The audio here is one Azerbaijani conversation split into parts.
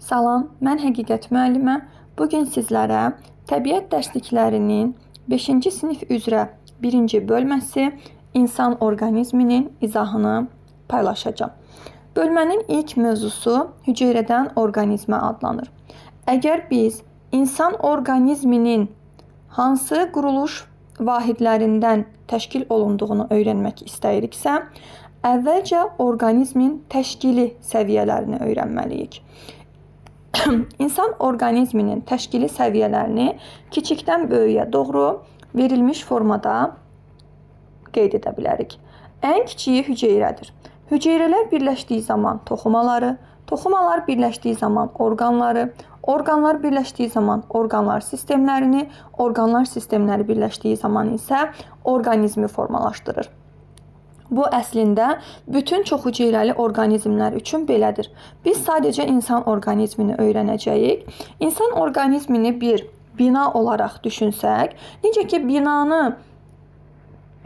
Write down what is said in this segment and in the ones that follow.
Salam, mən Həqiqət müəllimə. Bugün sizlərə təbiət dərsliklərinin 5-ci sinif üzrə 1-ci bölməsi insan orqanizminin izahını paylaşacağam. Bölmənin ilk mövzusu hüceyrədən orqanizmə adlanır. Əgər biz insan orqanizminin hansı quruluş vahidlərindən təşkil olunduğunu öyrənmək istəyiriksə, əvvəlcə orqanizmin təşkili səviyyələrini öyrənməliyik. İnsan orqanizminin təşkili səviyyələrini kiçikdən böyüyə doğru verilmiş formada qeyd edə bilərik. Ən kiçiyi hüceyrədir. Hüceyrələr birləşdiyi zaman toxumaları, toxumalar birləşdiyi zaman orqanları, orqanlar birləşdiyi zaman orqanlar sistemlərini, orqanlar sistemləri birləşdiyi zaman isə orqanizmi formalaşdırır. Bu əslində bütün çoxhüceyrəli orqanizmlər üçün belədir. Biz sadəcə insan orqanizmini öyrənəcəyik. İnsan orqanizmini bir bina olaraq düşünsək, necə ki binanı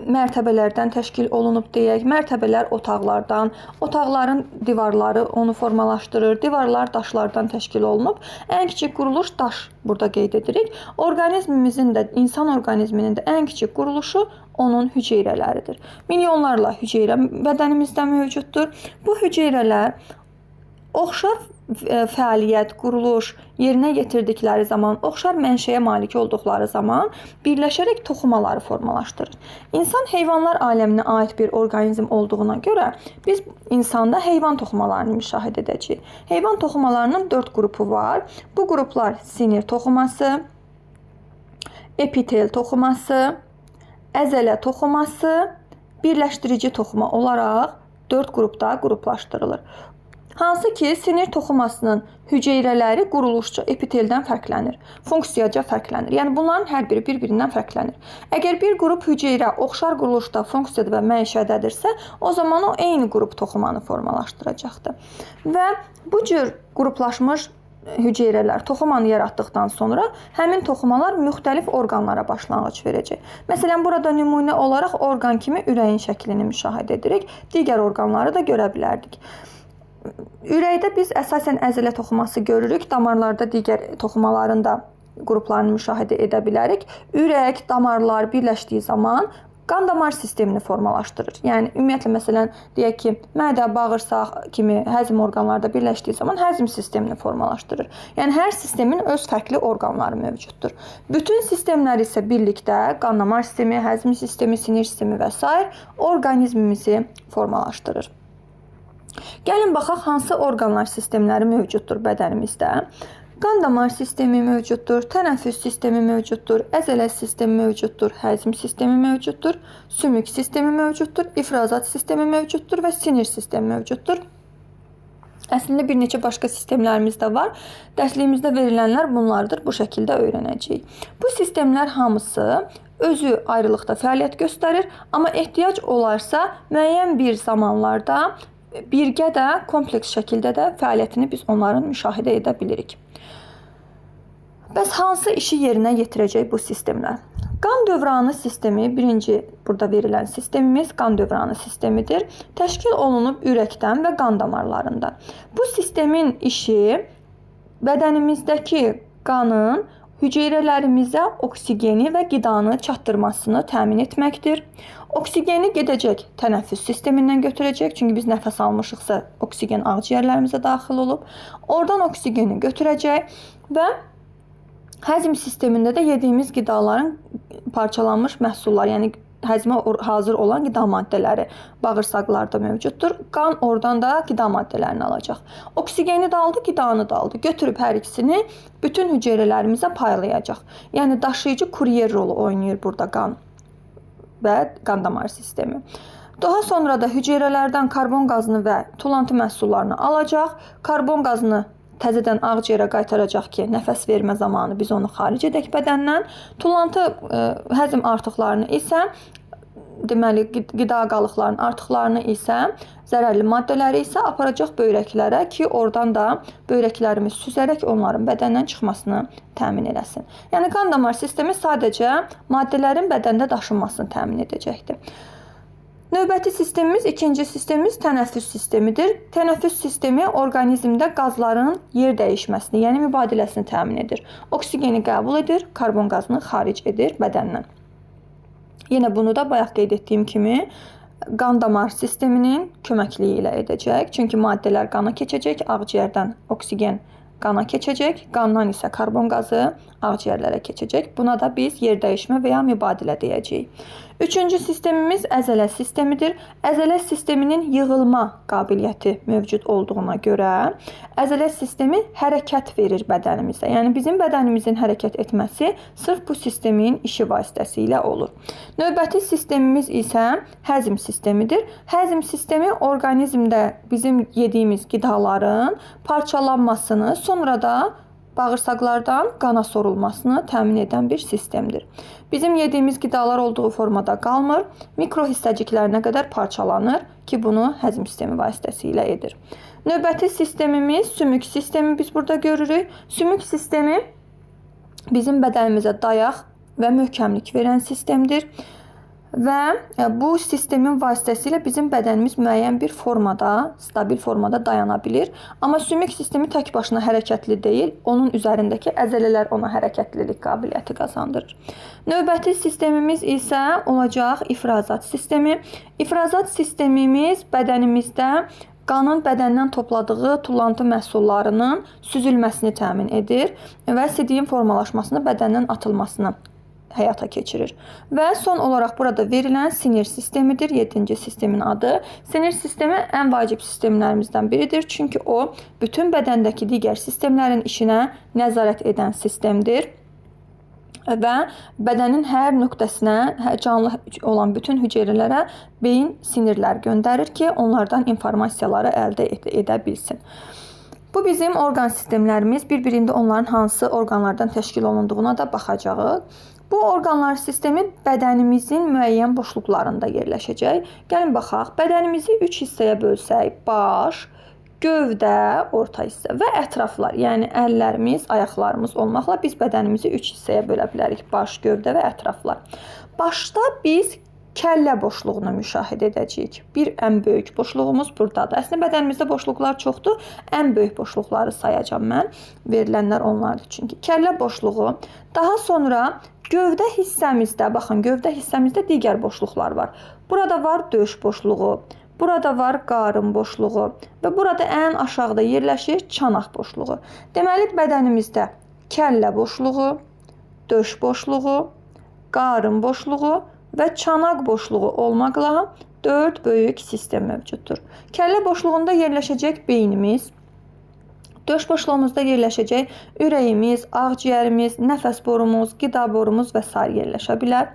mərtəbələrdən təşkil olunub deyək, mərtəbələr otaqlardan, otaqların divarları onu formalaşdırır, divarlar daşlardan təşkil olunub. Ən kiçik quruluş daş burada qeyd edirik. Orqanizmimizin də, insan orqanizminin də ən kiçik quruluşu onun hüceyrələridir. Milyonlarla hüceyrə bədənimizdə mövcuddur. Bu hüceyrələr oxşar fəaliyyət, quruluş yerinə yetirdikləri zaman, oxşar mənşəyə malik olduqları zaman birləşərək toxumaları formalaşdırır. İnsan heyvanlar aləminə aid bir orqanizm olduğuna görə biz insanda heyvan toxumalarını müşahidə edəcəyik. Heyvan toxumalarının 4 qrupu var. Bu qruplar sinir toxuması, epitel toxuması, əzələ toxuması, birləşdirici toxuma olaraq 4 qrupda qruplaşdırılır. Hansı ki, sinir toxumasının hüceyrələri quruluşca epiteldən fərqlənir, funksiyaca fərqlənir. Yəni, bunların hər biri bir-birindən fərqlənir. Əgər bir qrup hüceyrə oxşar quruluşda, funksiyada və mənşədədirsə, o zaman o eyni qrup toxumanı formalaşdıracaqdır. Və bu cür qruplaşmış hüceyrələr toxumanı yaratdıqdan sonra həmin toxumalar müxtəlif orqanlara başlanğıc verəcək. Məsələn, burada nümunə olaraq orqan kimi ürəyin şəklini müşahidə edirik, digər orqanları da görə bilərdik. Ürəkdə biz əsasən əzələ toxuması görürük, damarlarda digər toxumaların da qruplarını müşahidə edə bilərik. Ürək, damarlar birləşdiyi zaman qan damar sistemini formalaşdırır. Yəni, ümumiyyətlə, məsələn, deyək ki, mədə, bağırsaq kimi həzm orqanlarda birləşdiyi zaman həzm sistemini formalaşdırır. Yəni, hər sistemin öz fərqli orqanları mövcuddur. Bütün sistemlər isə birlikdə qan damar sistemi, həzm sistemi, sinir sistemi və s. orqanizmimizi formalaşdırır. Gəlin baxaq, hansı orqanlar sistemləri mövcuddur bədənimizdə. Qan damar sistemi mövcuddur, tənəffüs sistemi mövcuddur, əzələ sistemi mövcuddur, həzm sistemi mövcuddur, sümük sistemi mövcuddur, ifrazat sistemi mövcuddur və sinir sistemi mövcuddur. Əslində bir neçə başqa sistemlərimiz də var. Dərsliyimizdə verilənlər bunlardır. Bu şəkildə öyrənəcəyik. Bu sistemlər hamısı özü ayrılıqda fəaliyyət göstərir, amma ehtiyac olarsa müəyyən bir zamanlarda birgə də, kompleks şəkildə də fəaliyyətini biz onların müşahidə edə bilirik. Bəs hansı işi yerinə yetirəcək bu sistemlər? Qan dövranı sistemi, birinci burada verilən sistemimiz qan dövranı sistemidir. Təşkil olunub ürəkdən və qan damarlarında. Bu sistemin işi bədənimizdəki qanın hüceyrələrimizə oksigeni və qidanı çatdırmasını təmin etməkdir. Oksigeni gedəcək tənəffüs sistemindən götürəcək, çünki biz nəfəs almışıqsa oksigen ağciyərlərimizə daxil olub. Oradan oksigeni götürəcək və həzm sistemində də yediyimiz qidaların parçalanmış məhsullar, yəni həzmə hazır olan qida maddələri bağırsaqlarda mövcuddur. Qan oradan da qida maddələrini alacaq. Oksigeni də aldı, qidanı da aldı. Götürüb hər ikisini bütün hüceyrələrimizə paylayacaq. Yəni daşıyıcı kuryer rolu oynayır burada qan və qan damar sistemi. Daha sonra da hüceyrələrdən karbon qazını və tulantı məhsullarını alacaq. Karbon qazını təzədən ağciyərə qaytaracaq ki, nəfəs vermə zamanı biz onu xaric edək bədəndən. Tulantı həzm artıqlarını isə, deməli, qida qalıqlarının artıqlarını isə, zərərli maddələri isə aparacaq böyrəklərə ki, oradan da böyrəklərimiz süzərək onların bədəndən çıxmasını təmin eləsin. Yəni, qan damar sistemi sadəcə maddələrin bədəndə daşınmasını təmin edəcəkdir. Növbəti sistemimiz, ikinci sistemimiz tənəffüs sistemidir. Tənəffüs sistemi orqanizmdə qazların yer dəyişməsini, yəni mübadiləsini təmin edir. Oksigeni qəbul edir, karbon qazını xaric edir bədəndən. Yenə bunu da bayaq qeyd etdiyim kimi qan damar sisteminin köməkliyi ilə edəcək. Çünki maddələr qana keçəcək, ağciyərdən oksigen qana keçəcək, qandan isə karbon qazı ağciyərlərə keçəcək. Buna da biz yer dəyişmə və ya mübadilə deyəcəyik. Üçüncü sistemimiz əzələ sistemidir. Əzələ sisteminin yığılma qabiliyyəti mövcud olduğuna görə əzələ sistemi hərəkət verir bədənimizə. Yəni bizim bədənimizin hərəkət etməsi sırf bu sistemin işi vasitəsilə olur. Növbəti sistemimiz isə həzm sistemidir. Həzm sistemi orqanizmdə bizim yediyimiz qidaların parçalanmasını, sonra da bağırsaqlardan qana sorulmasını təmin edən bir sistemdir. Bizim yediyimiz qidalar olduğu formada qalmır, mikro hissəciklərinə qədər parçalanır ki, bunu həzm sistemi vasitəsilə edir. Növbəti sistemimiz sümük sistemi biz burada görürük. Sümük sistemi bizim bədənimizə dayaq və möhkəmlik verən sistemdir. Və bu sistemin vasitəsilə bizim bədənimiz müəyyən bir formada, stabil formada dayana bilir. Amma sümük sistemi tək başına hərəkətli deyil, onun üzərindəki əzələlər ona hərəkətlilik qabiliyyəti qazandırır. Növbəti sistemimiz isə olacaq ifrazat sistemi. İfrazat sistemimiz bədənimizdə qanın bədəndən topladığı tullantı məhsullarının süzülməsini təmin edir və sidiyin formalaşmasını, bədəndən atılmasını həyata keçirir. Və son olaraq burada verilən sinir sistemidir. 7-ci sistemin adı. Sinir sistemi ən vacib sistemlərimizdən biridir. Çünki o, bütün bədəndəki digər sistemlərin işinə nəzarət edən sistemdir. Və bədənin hər nöqtəsinə, canlı olan bütün hüceyrələrə beyin sinirlər göndərir ki, onlardan informasiyaları əldə edə bilsin. Bu bizim orqan sistemlərimiz. Bir-birində onların hansı orqanlardan təşkil olunduğuna da baxacağıq. Bu orqanlar sistemi bədənimizin müəyyən boşluqlarında yerləşəcək. Gəlin baxaq. Bədənimizi 3 hissəyə bölsək, baş, gövdə, orta hissə və ətraflar, yəni əllərimiz, ayaqlarımız olmaqla biz bədənimizi 3 hissəyə bölə bilərik. Baş, gövdə və ətraflar. Başda biz kəllə boşluğunu müşahidə edəcəyik. Bir ən böyük boşluğumuz buradadır. Əslində bədənimizdə boşluqlar çoxdur. Ən böyük boşluqları sayacağam mən. Verilənlər onlardır çünki. Kəllə boşluğu. Daha sonra gövdə hissəmizdə, baxın, gövdə hissəmizdə digər boşluqlar var. Burada var döş boşluğu. Burada var qarın boşluğu və burada ən aşağıda yerləşir çanaq boşluğu. Deməli, bədənimizdə kəllə boşluğu, döş boşluğu, qarın boşluğu və çanaq boşluğu olmaqla 4 böyük sistem mövcuddur. Kəllə boşluğunda yerləşəcək beynimiz, döş boşluğumuzda yerləşəcək ürəyimiz, ağciyərimiz, nəfəs borumuz, qida borumuz və s. yerləşə bilər.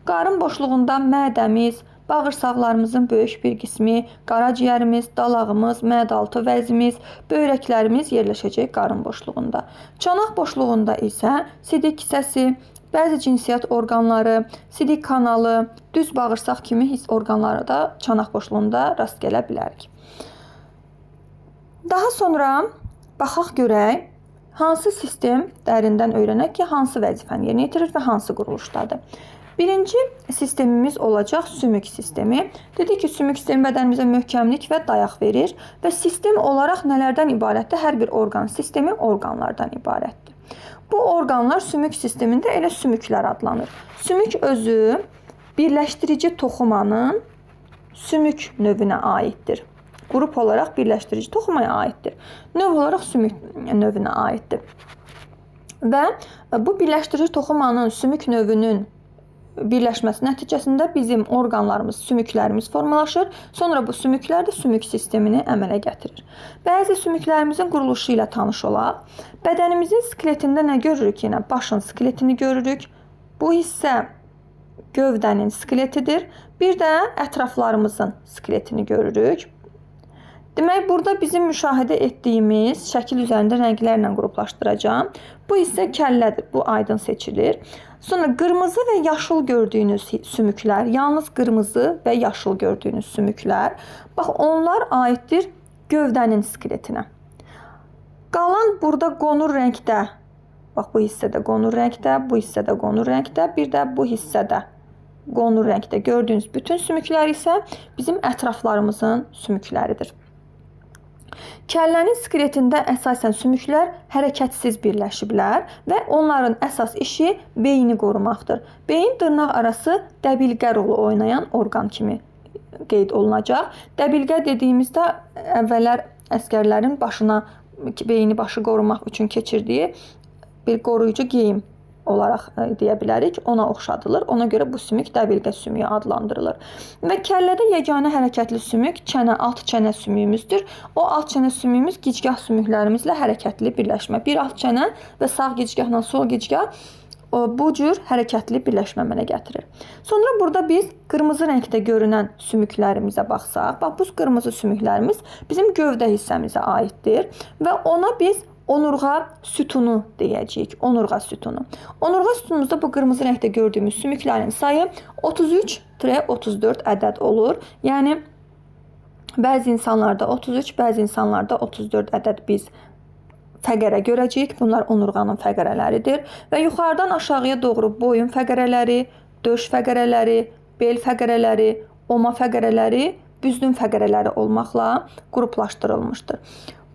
Qarın boşluğunda mədəmiz, bağırsaqlarımızın böyük bir qismi, qaraciyərimiz, dalağımız, məədaltı vəzimiz, böyrəklərimiz yerləşəcək qarın boşluğunda. Çanaq boşluğunda isə sidik kisəsi, bəzi cinsiyyət orqanları, sidik kanalı, düz bağırsaq kimi hiss orqanları da çanaq boşluğunda rast gələ bilərik. Daha sonra baxaq görək, hansı sistem dərindən öyrənək ki, hansı vəzifəni yerinə yetirir və hansı quruluşdadır. Birinci sistemimiz olacaq sümük sistemi. Dedik ki, sümük sistemi bədənimizə möhkəmlik və dayaq verir və sistem olaraq nələrdən ibarətdir? Hər bir orqan sistemi orqanlardan ibarətdir. Bu orqanlar sümük sistemində elə sümüklər adlanır. Sümük özü birləşdirici toxumanın sümük növünə aiddir. Qrup olaraq birləşdirici toxumaya aiddir. Növ olaraq sümük növünə aiddir. Və bu birləşdirici toxumanın sümük növünün birləşməsi nəticəsində bizim orqanlarımız, sümüklərimiz formalaşır. Sonra bu sümüklər də sümük sistemini əmələ gətirir. Bəzi sümüklərimizin quruluşu ilə tanış olaq. Bədənimizin skeletində nə görürük? Yenə başın skeletini görürük. Bu hissə gövdənin skeletidir. Bir də ətraflarımızın skeletini görürük. Demək, burada bizim müşahidə etdiyimiz şəkil üzərində rənglərlə qruplaşdıracağım. Bu hissə kəllədir. Bu aydın seçilir. Sonra qırmızı və yaşıl gördüyünüz sümüklər, yalnız qırmızı və yaşıl gördüyünüz sümüklər, bax, onlar aiddir gövdənin skeletinə. Qalan burada qonur rəngdə, bax, bu hissədə qonur rəngdə, bu hissədə qonur rəngdə, bir də bu hissədə qonur rəngdə gördüyünüz bütün sümüklər isə bizim ətraflarımızın sümükləridir. Kəllənin skeletində əsasən sümüklər hərəkətsiz birləşiblər və onların əsas işi beyni qorumaqdır. Beyin dırnaq arası dəbilqə rolu oynayan orqan kimi qeyd olunacaq. Dəbilqə dediyimizdə əvvəllər əsgərlərin başına, beyni başı qorumaq üçün keçirdiyi bir qoruyucu geyim olaraq deyə bilərik. Ona oxşadılır. Ona görə bu sümük dəbilqə sümüyü adlandırılır. Və kəllədə yeganə hərəkətli sümük çənə, alt çənə sümüyümüzdür. O alt çənə sümüyümüz gicgah sümüklərimizlə hərəkətli birləşmə. Bir alt çənə və sağ gicgahla sol gicgah bu cür hərəkətli birləşmə əmələ gətirir. Sonra burada biz qırmızı rəngdə görünən sümüklərimizə baxsaq, bax bu qırmızı sümüklərimiz bizim gövdə hissəmizə aiddir və ona biz onurğa sütunu deyəcəyik. Onurğa sütunu. Onurğa sütunumuzda bu qırmızı rəngdə gördüyümüz sümüklərin sayı 33-34 ədəd olur. Yəni bəzi insanlarda 33, bəzi insanlarda 34 ədəd biz fəqərə görəcəyik. Bunlar onurğanın fəqərələridir və yuxarıdan aşağıya doğru boyun fəqərələri, döş fəqərələri, bel fəqərələri, oma fəqərələri, büzdün fəqərələri olmaqla qruplaşdırılmışdır.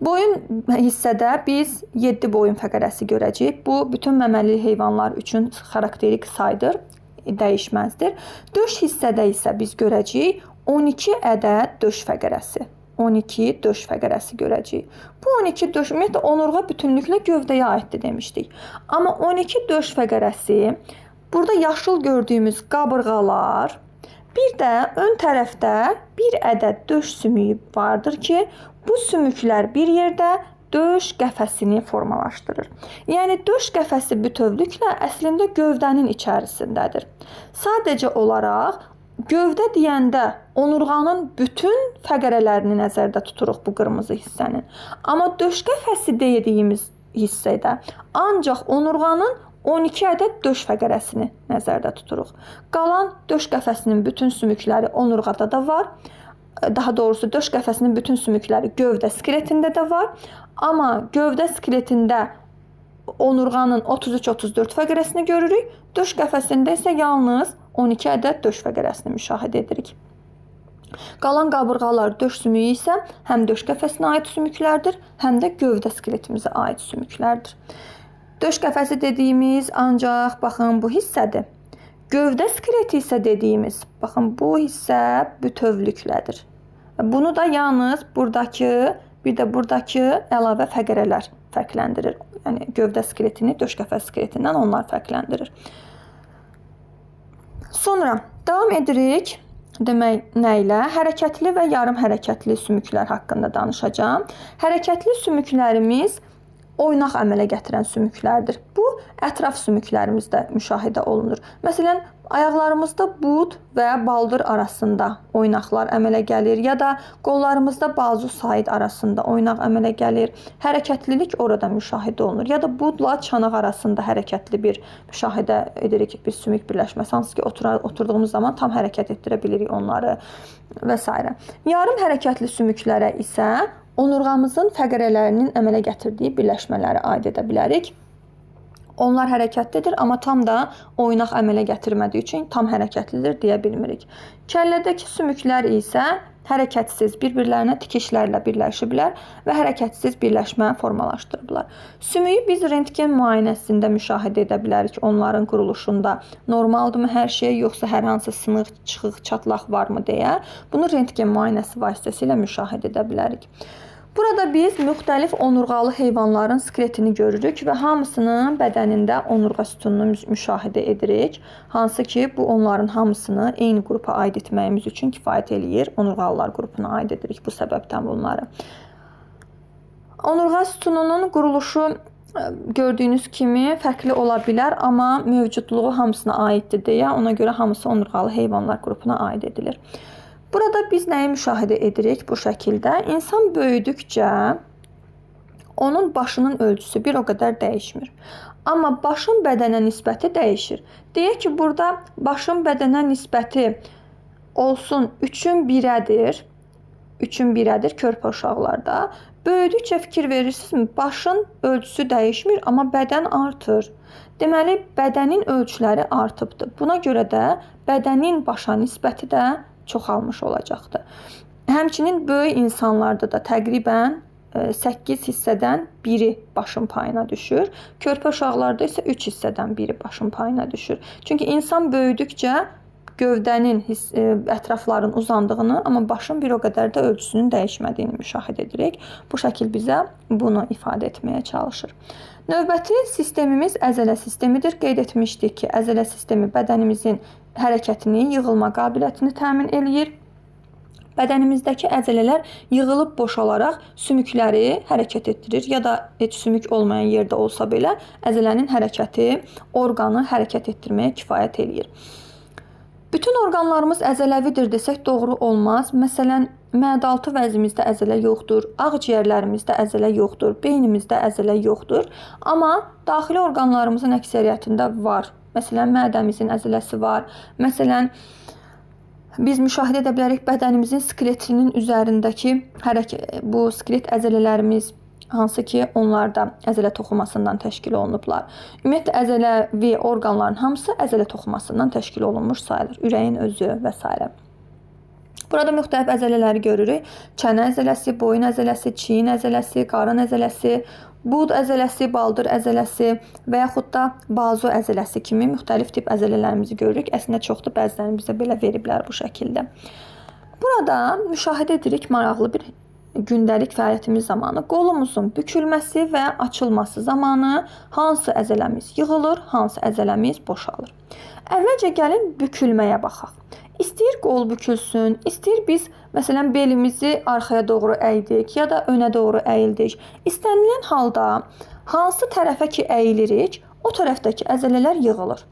Boyun hissədə biz 7 boyun fəqərəsi görəcəyik. Bu, bütün məməli heyvanlar üçün xarakterik saydır, dəyişməzdir. Döş hissədə isə biz görəcəyik 12 ədəd döş fəqərəsi. 12 döş fəqərəsi görəcəyik. Bu 12 döş, ümumiyyətlə onurğa bütünlüklə gövdəyə aiddir demişdik. Amma 12 döş fəqərəsi, burada yaşıl gördüyümüz qabırğalar, bir də ön tərəfdə bir ədəd döş sümüyü vardır ki, bu sümüklər bir yerdə döş qəfəsini formalaşdırır. Yəni döş qəfəsi bütövlüklə əslində gövdənin içərisindədir. Sadəcə olaraq gövdə deyəndə onurğanın bütün fəqərələrini nəzərdə tuturuq bu qırmızı hissənin. Amma döş qəfəsi dediyimiz hissədə ancaq onurğanın 12 ədəd döş fəqərəsini nəzərdə tuturuq. Qalan döş qəfəsinin bütün sümükləri onurğada da var. Daha doğrusu döş qəfəsinin bütün sümükləri gövdə skeletində də var. Amma gövdə skeletində onurğanın 33-34 fəqərəsini görürük. Döş qəfəsində isə yalnız 12 ədəd döş fəqərəsini müşahidə edirik. Qalan qabırğalar, döş sümüyü isə həm döş qəfəsinə aid sümüklərdir, həm də gövdə skeletimizə aid sümüklərdir. Döş qəfəsi dediyimiz ancaq, baxın, bu hissədir. Gövdə skeleti isə dediyimiz, baxın, bu hissə bütövlüklədir. Bunu da yalnız buradakı, bir də buradakı əlavə fəqərələr fərqləndirir. Yəni, gövdə skeletini döş qəfəsi skeletindən onlar fərqləndirir. Sonra davam edirik. Demək, nə ilə? Hərəkətli və yarım hərəkətli sümüklər haqqında danışacağım. Hərəkətli sümüklərimiz oynaq əmələ gətirən sümüklərdir. Bu, ətraf sümüklərimizdə müşahidə olunur. Məsələn, ayaqlarımızda bud və baldır arasında oynaqlar əmələ gəlir ya da qollarımızda bazu said arasında oynaq əmələ gəlir. Hərəkətlilik orada müşahidə olunur. Ya da budla çanaq arasında hərəkətli bir müşahidə edirik, bir sümük birləşməsi. Hansı ki, oturduğumuz zaman tam hərəkət etdirə bilirik onları və s. Yarım hərəkətli sümüklərə isə onurğamızın fəqərələrinin əmələ gətirdiyi birləşmələri aid edə bilərik. Onlar hərəkətlidir, amma tam da oynaq əmələ gətirmədiyi üçün tam hərəkətlidir deyə bilmirik. Kəllədəki sümüklər isə hərəkətsiz, bir-birlərinə tikişlərlə birləşiblər və hərəkətsiz birləşmə formalaşdırıblar. Sümüyü biz rentgen müayinəsində müşahidə edə bilərik. Onların quruluşunda normaldırmı hər şey, yoxsa hər hansı sınıq, çıxıq, çatlaq varmı deyə bunu rentgen müayinəsi vasitəsilə müşahidə edə bilərik. Burada biz müxtəlif onurğalı heyvanların skeletini görürük və hamısının bədənində onurğa sütununu müşahidə edirik. Hansı ki, bu onların hamısını eyni qrupa aid etməyimiz üçün kifayət eləyir. Onurğalılar qrupuna aid edirik bu səbəbdən bunları. Onurğa sütununun quruluşu gördüyünüz kimi fərqli ola bilər, amma mövcudluğu hamısına aiddir deyə ona görə hamısı onurğalı heyvanlar qrupuna aid edilir. Burada biz nəyi müşahidə edirik bu şəkildə? İnsan böyüdükcə onun başının ölçüsü bir o qədər dəyişmir. Amma başın bədənə nisbəti dəyişir. Deyək ki, burada başın bədənə nisbəti olsun 3-ün 1-ədir. 3-ün 1-ədir körpə uşaqlarda. Böyüdükcə fikir verirsinizmi? Başın ölçüsü dəyişmir, amma bədən artır. Deməli, bədənin ölçüləri artıbdır. Buna görə də bədənin başa nisbəti də çoxalmış olacaqdır. Həmçinin böyük insanlarda da təqribən 8 hissədən biri başın payına düşür. Körpə uşaqlarda isə 3 hissədən biri başın payına düşür. Çünki insan böyüdükcə gövdənin, ətrafların uzandığını, amma başın bir o qədər də ölçüsünün dəyişmədiyini müşahidə edirik. Bu şəkil bizə bunu ifadə etməyə çalışır. Növbəti sistemimiz əzələ sistemidir. Qeyd etmişdik ki, əzələ sistemi bədənimizin hərəkətini, yığılma qabiliyyətini təmin eləyir. Bədənimizdəki əzələlər yığılıb boşalaraq sümükləri hərəkət etdirir ya da heç sümük olmayan yerdə olsa belə əzələnin hərəkəti orqanı hərəkət etdirməyə kifayət eləyir. Bütün orqanlarımız əzələvidir desək doğru olmaz. Məsələn, məədaltı vəzimizdə əzələ yoxdur, ağciyərlərimizdə əzələ yoxdur, beynimizdə əzələ yoxdur. Amma daxili orqanlarımızın əksəriyyətində var. Məsələn, mədəmizin əzələsi var. Məsələn, biz müşahidə edə bilərik bədənimizin skeletinin üzərindəki bu skelet əzələlərimiz, hansı ki, onlar da əzələ toxumasından təşkil olunublar. Ümumiyyətlə, əzələvi orqanların hamısı əzələ toxumasından təşkil olunmuş sayılır. Ürəyin özü və s. Burada müxtəlif əzələləri görürük. Çənə əzələsi, boyun əzələsi, çiyin əzələsi, qarın əzələsi, bud əzələsi, baldır əzələsi və yaxud da bazu əzələsi kimi müxtəlif tip əzələlərimizi görürük. Əslində çoxdur, bəzilərini bizə belə veriblər bu şəkildə. Burada müşahidə edirik maraqlı bir gündəlik fəaliyyətimiz zamanı qolumuzun bükülməsi və açılması zamanı hansı əzələmiz yığılır, hansı əzələmiz boşalır. Əvvəlcə gəlin bükülməyə baxaq. İstəyir qol bükülsün, istəyir biz məsələn belimizi arxaya doğru əydik ya da önə doğru əyildik. İstənilən halda hansı tərəfə ki əyilirik, o tərəfdəki əzələlər yığılır.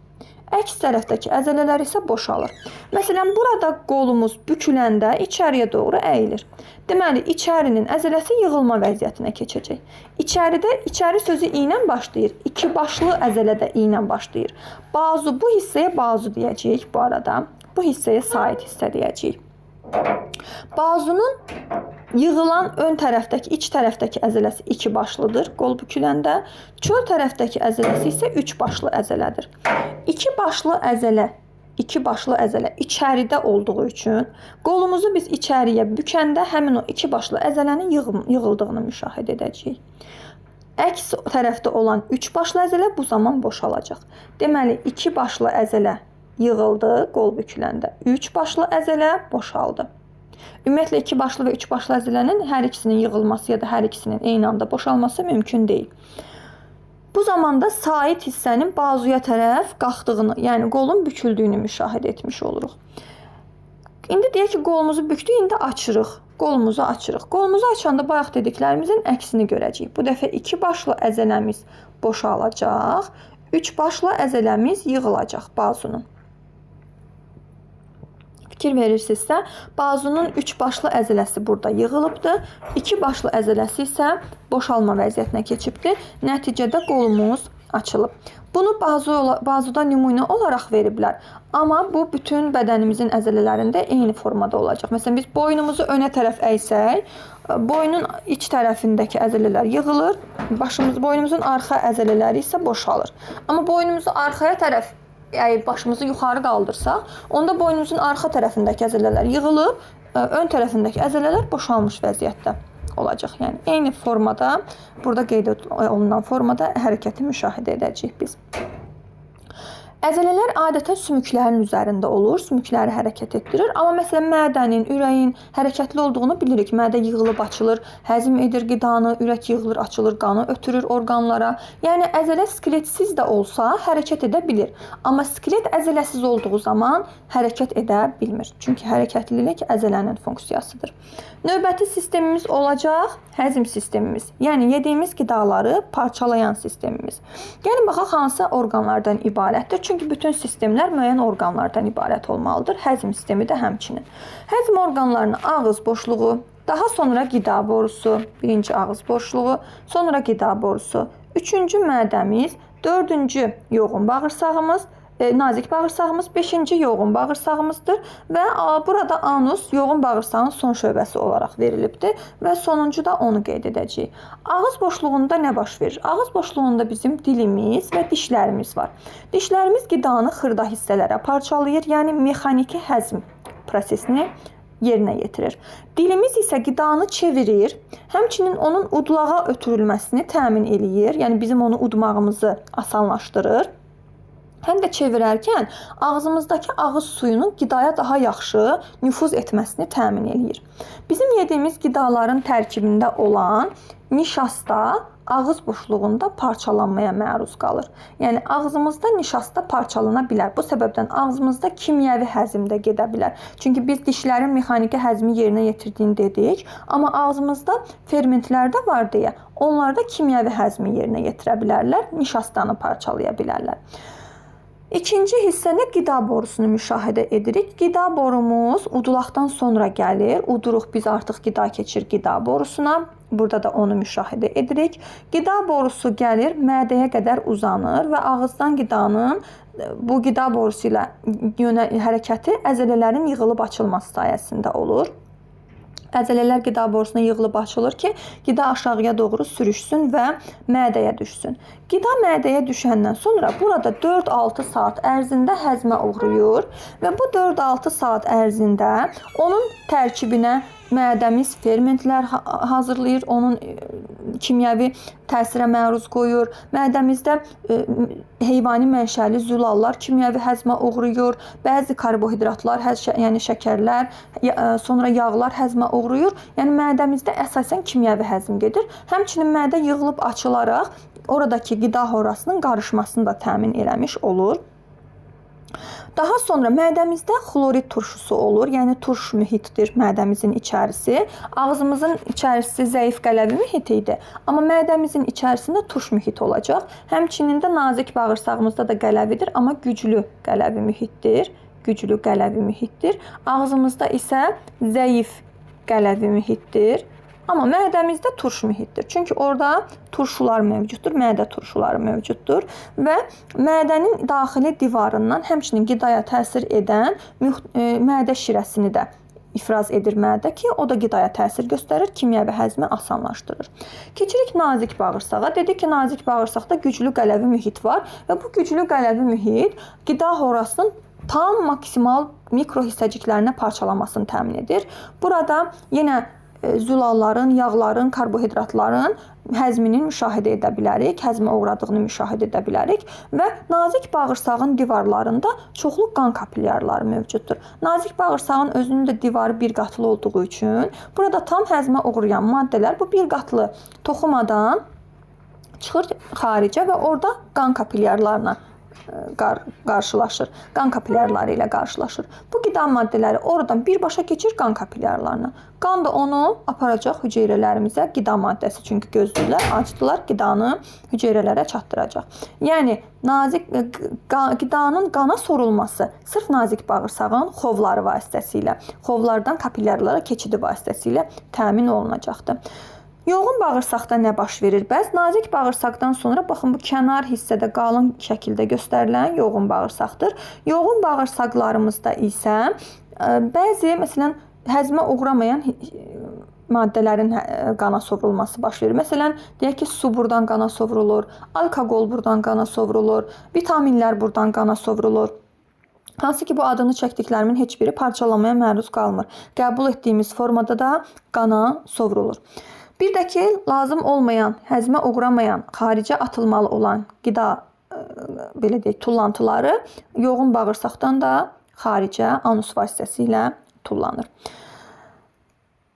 Əks tərəfdəki əzələlər isə boşalır. Məsələn, burada qolumuz büküləndə içəriyə doğru əyilir. Deməli, içərinin əzələsi yığılma vəziyyətinə keçəcək. İçəri sözü i ilə başlayır. İki başlı əzələ də i ilə başlayır. Bazu, bu hissəyə bazu deyəcəyik bu arada. Bu hissəyə sait hissə deyəcəyik. Bazunun yığılan ön tərəfdəki, iç tərəfdəki əzələsi iki başlıdır qol büküləndə. Çöl tərəfdəki əzələsi isə üç başlı əzələdir. İki başlı əzələ içəridə olduğu üçün qolumuzu biz içəriyə bükəndə həmin o iki başlı əzələnin yığıldığını müşahidə edəcəyik. Əks tərəfdə olan üç başlı əzələ bu zaman boşalacaq. Deməli, iki başlı əzələ yığıldı qol büküləndə. Üç başlı əzələ boşaldı. Ümumiyyətlə, iki başlı və üç başlı əzələnin hər ikisinin yığılması ya da hər ikisinin eyni anda boşalması mümkün deyil. Bu zamanda sait hissənin bazuya tərəf qalxdığını, yəni qolun büküldüyünü müşahidə etmiş oluruq. İndi deyək ki, qolumuzu bükdük, indi açırıq. Qolumuzu açırıq. Qolumuzu açanda bayaq dediklərimizin əksini görəcəyik. Bu dəfə iki başlı əzələmiz boşalacaq, üç başlı əzələmiz yığılacaq bazunun. Fikir verirsinizsə, bazunun üç başlı əzələsi burada yığılıbdır. İki başlı əzələsi isə boşalma vəziyyətinə keçibdir. Nəticədə qolumuz açılıb. Bunu bazuda nümunə olaraq veriblər. Amma bu bütün bədənimizin əzələlərində eyni formada olacaq. Məsələn, biz boynumuzu önə tərəf əysək, boynun iç tərəfindəki əzələlər yığılır. Boynumuzun arxa əzələləri isə boşalır. Amma boynumuzu arxaya tərəf başımızı yuxarı qaldırsaq, onda boynumuzun arxa tərəfindəki əzələlər yığılıb, ön tərəfindəki əzələlər boşalmış vəziyyətdə olacaq. Yəni, eyni formada, burada qeyd olunan formada hərəkəti müşahidə edəcəyik biz. Əzələlər adətən sümüklərin üzərində olur, sümükləri hərəkət etdirir. Amma məsələn, mədənin, ürəyin hərəkətli olduğunu bilirik. Mədə yığılıb açılır, həzm edir qidanı, ürək yığılır, açılır, qanı ötürür orqanlara. Yəni, əzələ skeletsiz də olsa hərəkət edə bilir. Amma skelet əzələsiz olduğu zaman hərəkət edə bilmir. Çünki hərəkətlilik əzələnin funksiyasıdır. Növbəti sistemimiz olacaq həzm sistemimiz. Yəni, yediyimiz qidaları parçalayan sistemimiz. Gəlin, baxaq, hansı orqanlardan ibarətdir? Çünki bütün sistemlər müəyyən orqanlardan ibarət olmalıdır. Həzm sistemi də həmçinin. Həzm orqanlarının ağız boşluğu, daha sonra qida borusu, birinci ağız boşluğu, sonra qida borusu, üçüncü mədəmiz, dördüncü yoğun bağırsağımız, nazik bağırsağımız, 5-ci yoğun bağırsağımızdır və burada anus yoğun bağırsağın son şöbəsi olaraq verilibdir və sonuncu da onu qeyd edəcəyik. Ağız boşluğunda nə baş verir? Ağız boşluğunda bizim dilimiz və dişlərimiz var. Dişlərimiz qidanı xırda hissələrə parçalayır, yəni mexaniki həzm prosesini yerinə yetirir. Dilimiz isə qidanı çevirir, həmçinin onun udlağa ötürülməsini təmin eləyir, yəni bizim onu udmağımızı asanlaşdırır. Həm də çevirərkən ağzımızdakı ağız suyunun qidaya daha yaxşı nüfuz etməsini təmin eləyir. Bizim yediyimiz qidaların tərkibində olan nişasta ağız boşluğunda parçalanmaya məruz qalır. Yəni ağzımızda nişasta parçalana bilər. Bu səbəbdən ağzımızda kimyəvi həzm də gedə bilər. Çünki biz dişlərin mexaniki həzmi yerinə yetirdiyini dedik, amma ağzımızda fermentlər də var deyə onlar da kimyəvi həzmi yerinə yetirə bilərlər, nişastanı parçalaya bilərlər. İkinci hissədə qida borusunu müşahidə edirik. Qida borumuz udulaqdan sonra gəlir. Uduruq biz artıq qida keçir qida borusuna. Burada da onu müşahidə edirik. Qida borusu gəlir, mədəyə qədər uzanır və ağızdan qidanın bu qida borusu ilə hərəkəti əzələlərin yığılıb açılması sayəsində olur. Əzələlər qida borusuna yığılıb açılır ki, qida aşağıya doğru sürüşsün və mədəyə düşsün. Qida mədəyə düşəndən sonra burada 4-6 saat ərzində həzmə uğrayır və bu 4-6 saat ərzində onun tərkibinə mədəmiz fermentlər hazırlayır, onun kimyəvi təsirə məruz qoyur. Mədəmizdə heyvani mənşəli zülallar kimyəvi həzmə uğrayır. Bəzi karbohidratlar, yəni şəkərlər, sonra yağlar həzmə uğrayır. Yəni mədəmizdə əsasən kimyəvi həzm gedir. Həmçinin mədə yığılıb açılaraq oradakı qida horasının qarışmasını da təmin eləmiş olur. Daha sonra mədəmizdə xlorid turşusu olur, yəni turş mühitdir mədəmizin içərisi. Ağzımızın içərisi zəif qələvi mühit idi, amma mədəmizin içərisində turş mühit olacaq. Həmçinin də nazik bağırsağımızda da qələvidir, amma güclü qələvi mühitdir. Güclü qələvi mühitdir. Ağzımızda isə zəif qələvi mühitdir. Amma mədəmizdə turş mühitdir. Çünki orada turşular mövcuddur, mədə turşuları mövcuddur və mədənin daxili divarından həmçinin qidaya təsir edən mədə şirəsini də ifraz edir mədə ki, o da qidaya təsir göstərir, kimyəvi həzmi asanlaşdırır. Keçirik nazik bağırsağa. Dedik ki, nazik bağırsaqda güclü qələvi mühit var və bu güclü qələvi mühit qida horasının tam maksimal mikro hissəciklərinə parçalanmasını təmin edir. Burada yenə zülalların, yağların, karbohidratların həzmini müşahidə edə bilərik, həzmə uğradığını müşahidə edə bilərik və nazik bağırsağın divarlarında çoxlu qan kapilyarları mövcuddur. Nazik bağırsağın özünün də divarı bir qatlı olduğu üçün burada tam həzmə uğrayan maddələr bu bir qatlı toxumadan çıxır xaricə və orada qan kapilyarlarına qarşılaşır. Qan kapilyarları ilə qarşılaşır. Bu qida maddələri oradan birbaşa keçir qan kapilyarlarına. Qan da onu aparacaq hüceyrələrimizə qida maddəsi. Çünki gözlüklər acdılar, qidanı hüceyrələrə çatdıracaq. Yəni qidanın qana sorulması sırf nazik bağırsağın xovları vasitəsilə, xovlardan kapilyarlara keçidi vasitəsilə təmin olunacaqdır. Yoğun bağırsaqda nə baş verir? Bəs nazik bağırsaqdan sonra baxın bu kənar hissədə qalın şəkildə göstərilən yoğun bağırsaqdır. Yoğun bağırsaqlarımızda isə bəzi məsələn həzmə uğramayan maddələrin qana sovrulması baş verir. Məsələn, deyək ki, su buradan qana sovrulur, alkoqol buradan qana sovrulur, vitaminlər buradan qana sovrulur. Hansı ki, bu adını çəkdiklərimin heç biri parçalamaya məruz qalmır. Qəbul etdiyimiz formada da qana sovrulur. Bir də ki, lazım olmayan, həzmə uğramayan, xaricə atılmalı olan qida, belə deyək, tullantıları yoğun bağırsaqdan da xaricə anus vasitəsilə tullanır.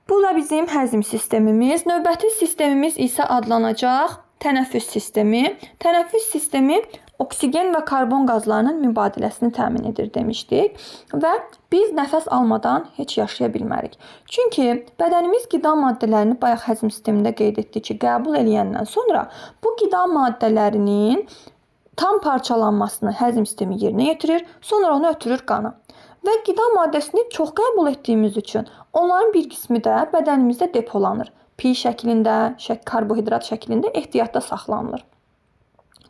Bu da bizim həzm sistemimiz. Növbəti sistemimiz isə adlanacaq tənəffüs sistemi. Tənəffüs sistemi oksigen və karbon qazlarının mübadiləsini təmin edir demişdik və biz nəfəs almadan heç yaşaya bilmərik. Çünki bədənimiz qida maddələrini bayaq həzm sistemində qeyd etdik ki, qəbul eləyəndən sonra bu qida maddələrinin tam parçalanmasını həzm sistemi yerinə yetirir, sonra onu ötürür qana. Və qida maddəsini çox qəbul etdiyimiz üçün onların bir qismi də bədənimizdə depolanır. Pi şəklində, karbohidrat şəklində ehtiyatda saxlanılır.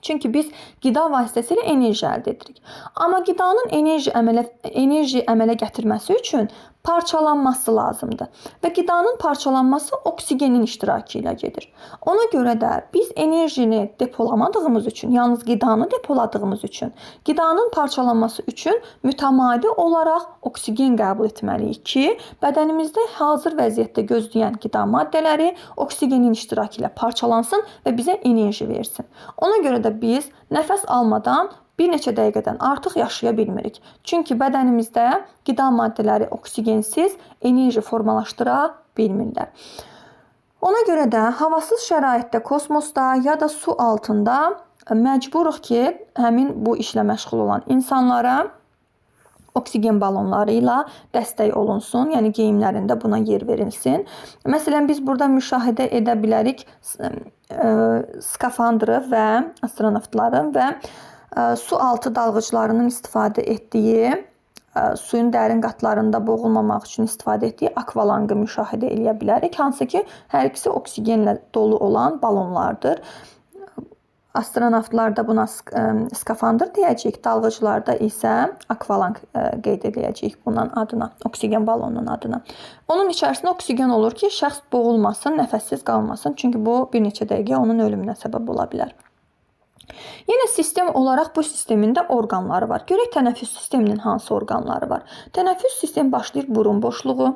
Çünki biz qida vasitəsilə enerji əldə edirik. Amma qidanın enerji əmələ gətirməsi üçün parçalanması lazımdır. Və qidanın parçalanması oksigenin iştirakı ilə gedir. Ona görə də biz enerjini depolamadığımız üçün, yalnız qidanı depoladığımız üçün, qidanın parçalanması üçün mütəmadi olaraq oksigen qəbul etməliyik ki, bədənimizdə hazır vəziyyətdə gözləyən qida maddələri oksigenin iştirakı ilə parçalansın və bizə enerji versin. Ona görə də biz nəfəs almadan bir neçə dəqiqədən artıq yaşaya bilmirik. Çünki bədənimizdə qida maddələri oksigensiz enerji formalaşdıra bilmirlər. Ona görə də havasız şəraitdə kosmosda ya da su altında məcburuq ki, həmin bu işlə məşğul olan insanlara oksigen balonları ilə dəstək olunsun, yəni geyimlərində buna yer verilsin. Məsələn, biz burada müşahidə edə bilərik skafandrı və astronavtların və su altı dalğıclarının istifadə etdiyi, suyun dərin qatlarında boğulmamaq üçün istifadə etdiyi akvalangı müşahidə edə bilərik. Hansı ki, hər ikisi oksigenlə dolu olan balonlardır. Astronavtlarda buna skafandr deyəcəyik, dalğıclarda isə akvalang qeyd edəcəyik bunun adına, oksigen balonunun adına. Onun içərisində oksigen olur ki, şəxs boğulmasın, nəfəssiz qalmasın. Çünki bu bir neçə dəqiqə onun ölümünə səbəb ola bilər. Yenə sistem olaraq bu sistemində orqanları var. Görək tənəffüs sisteminin hansı orqanları var. Tənəffüs sistemi başlayır burun boşluğu,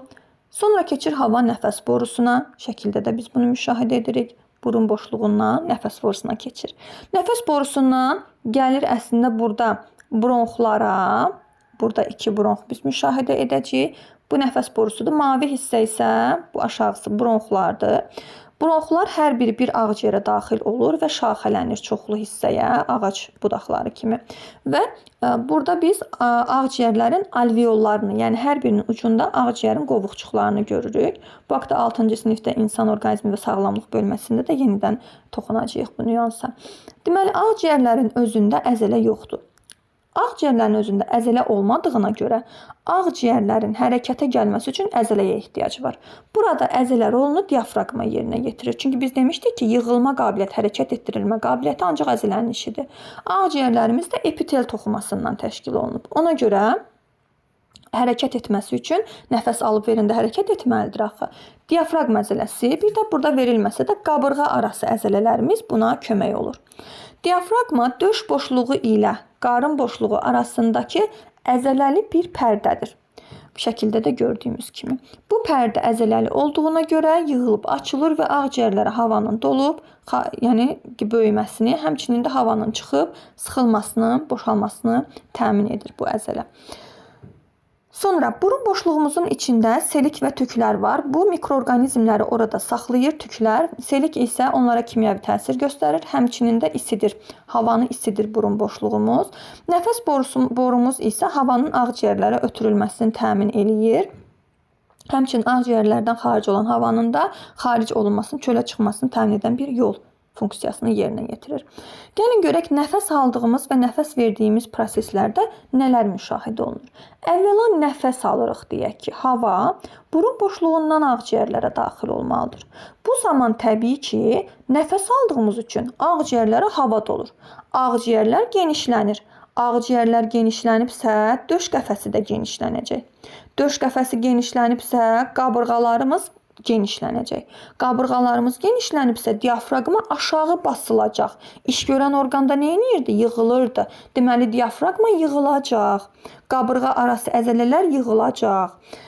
sonra keçir hava nəfəs borusuna, şəkildə də biz bunu müşahidə edirik. Burun boşluğundan nəfəs borusuna keçir. Nəfəs borusundan gəlir əslində burada bronxlara, burada 2 bronx biz müşahidə edəcəyik. Bu nəfəs borusudur. Mavi hissə isə bu aşağısı bronxlardır. Bronxlar hər biri bir ağciyərə daxil olur və şaxələnir çoxlu hissəyə, ağac budaqları kimi. Və burada biz ağciyərlərin alveollarını, yəni hər birinin ucunda ağciyərin qovuqçuqlarını görürük. Bu haqda 6-cı sinifdə insan orqanizmi və sağlamlıq bölməsində də yenidən toxunacağıq bu nüansa. Deməli, ağciyərlərin özündə əzələ yoxdur. Ağciyərlərin özündə əzələ olmadığına görə ağciyərlərin hərəkətə gəlməsi üçün əzələyə ehtiyac var. Burada əzələ rolunu diafraqma yerinə yetirir. Çünki biz demişdik ki, yığılma qabiliyyəti, hərəkət etdirilmə qabiliyyəti ancaq əzələnin işidir. Ağciyərlərimiz də epitel toxumasından təşkil olunub. Ona görə hərəkət etməsi üçün nəfəs alıb verəndə hərəkət etməlidir axı. Diafraqma əzələsi, bir də burada verilməsə də qabırğa arası əzələlərimiz buna kömək olur. Diafraqma döş boşluğu ilə qarın boşluğu arasındakı əzələli bir pərdədir. Bu şəkildə də gördüyümüz kimi. Bu pərdə əzələli olduğuna görə yığılıb açılır və ağciyərlərə havanın dolub, yəni böyüməsini, həmçinin də havanın çıxıb sıxılmasını, boşalmasını təmin edir bu əzələ. Sonra burun boşluğumuzun içində selik və tüklər var. Bu mikroorqanizmləri orada saxlayır tüklər. Selik isə onlara kimyəvi təsir göstərir. Həmçinin də isidir. Havanı isidir burun boşluğumuz. Nəfəs borumuz isə havanın ağciyərlərə ötürülməsini təmin eləyir. Həmçinin ağciyərlərdən xaric olan havanın da xaric olunmasını, çölə çıxmasını təmin edən bir yol funksiyasını yerinə yetirir. Gəlin görək, nəfəs aldığımız və nəfəs verdiyimiz proseslərdə nələr müşahidə olunur. Əvvəla nəfəs alırıq deyək ki, hava burun boşluğundan ağciyərlərə daxil olmalıdır. Bu zaman təbii ki, nəfəs aldığımız üçün ağciyərlərə hava dolur. Ağciyərlər genişlənir. Ağciyərlər genişlənibsə, döş qəfəsi də genişlənəcək. Döş qəfəsi genişlənibsə, qabırğalarımız genişlənəcək. Qabırğalarımız genişlənibsə, diafraqma aşağı basılacaq. İş görən orqanda nə edirdi? Yığılırdı. Deməli, diafraqma yığılacaq. Qabırğa arası əzələlər yığılacaq.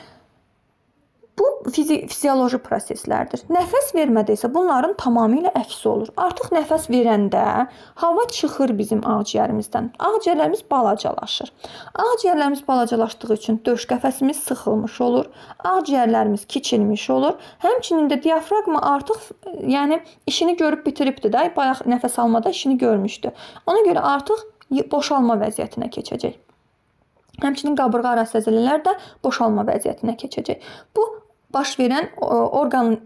Bu fizioloji proseslərdir. Nəfəs vermədə isə bunların tamamilə əksi olur. Artıq nəfəs verəndə hava çıxır bizim ağciyərimizdən. Ağciyərlərimiz balacalaşır. Ağciyərlərimiz balacalaşdığı üçün döş qəfəsimiz sıxılmış olur. Ağciyərlərimiz kiçilmiş olur. Həmçinin də diafraqma artıq işini görüb bitiribdi də. Bayaq nəfəs almada işini görmüşdü. Ona görə artıq boşalma vəziyyətinə keçəcək. Həmçinin qabırğa arası əzələlər də boşalma vəziyyətinə keçəcək. Bu baş verən orqan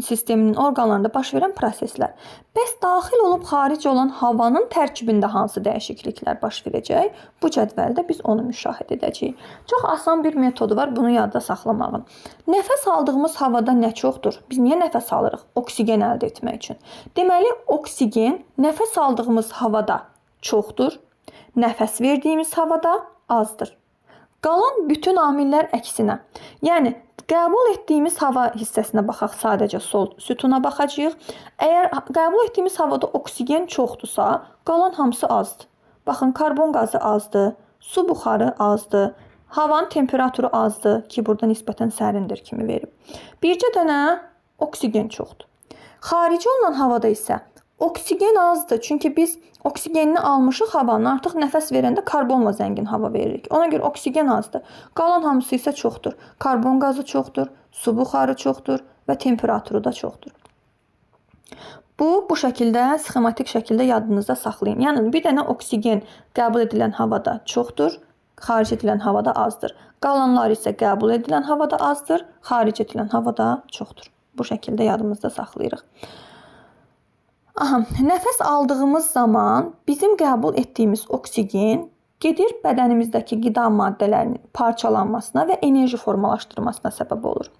sisteminin orqanlarında baş verən proseslər. Bəs daxil olub xaric olan havanın tərkibində hansı dəyişikliklər baş verəcək? Bu cədvəldə biz onu müşahidə edəcəyik. Çox asan bir metodu var bunu yadda saxlamağın. Nəfəs aldığımız havada nə çoxdur? Biz niyə nəfəs alırıq? Oksigen əldə etmək üçün. Deməli, oksigen nəfəs aldığımız havada çoxdur, nəfəs verdiyimiz havada azdır. Qalan bütün amillər əksinə. Yəni, qəbul etdiyimiz hava hissəsinə baxaq, sadəcə sol sütuna baxacağıq. Əgər qəbul etdiyimiz havada oksigen çoxdursa, qalan hamısı azdır. Baxın, karbon qazı azdır, su buxarı azdır, havanın temperaturu azdır ki, burada nisbətən sərindir kimi verib. Bircə dənə oksigen çoxdur. Xarici olan havada isə oksigen azdır. Çünki biz oksigenini almışıq havanın, artıq nəfəs verəndə karbonla zəngin hava veririk. Ona görə oksigen azdır. Qalan hamısı isə çoxdur. Karbon qazı çoxdur, su buxarı çoxdur və temperaturu da çoxdur. Bu şəkildə, sxematik şəkildə yadınızda saxlayın. Yəni, bir dənə oksigen qəbul edilən havada çoxdur, xaric edilən havada azdır. Qalanlar isə qəbul edilən havada azdır, xaric edilən havada çoxdur. Bu şəkildə yadımızda saxlayırıq. Nəfəs aldığımız zaman bizim qəbul etdiyimiz oksigen gedir bədənimizdəki qida maddələrinin parçalanmasına və enerji formalaşdırmasına səbəb olur.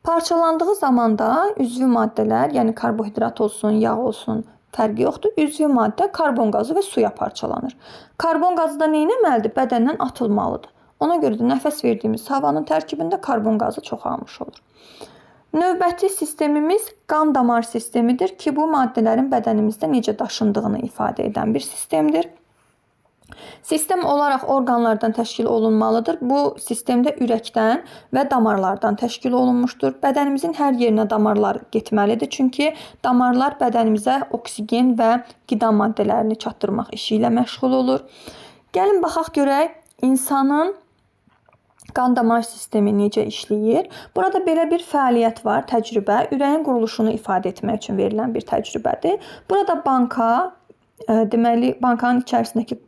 Parçalandığı zaman da üzvü maddələr, yəni karbohidrat olsun, yağ olsun, fərqi yoxdur. Üzvü maddə karbon qazı və suya parçalanır. Karbon qazı da nə etməlidir? Bədəndən atılmalıdır. Ona görə də nəfəs verdiyimiz havanın tərkibində karbon qazı çoxalmış olur. Növbəti sistemimiz qan damar sistemidir ki, bu maddələrin bədənimizdə necə daşındığını ifadə edən bir sistemdir. Sistem olaraq orqanlardan təşkil olunmalıdır. Bu sistemdə ürəkdən və damarlardan təşkil olunmuşdur. Bədənimizin hər yerinə damarlar getməlidir. Çünki damarlar bədənimizə oksigen və qida maddələrini çatdırmaq işi ilə məşğul olur. Gəlin baxaq görək insanın qan damar sistemi necə işləyir? Burada belə bir fəaliyyət var, təcrübə. Ürəyin quruluşunu ifadə etmək üçün verilən bir təcrübədir. Burada banka, deməli, bankanın içərisindəki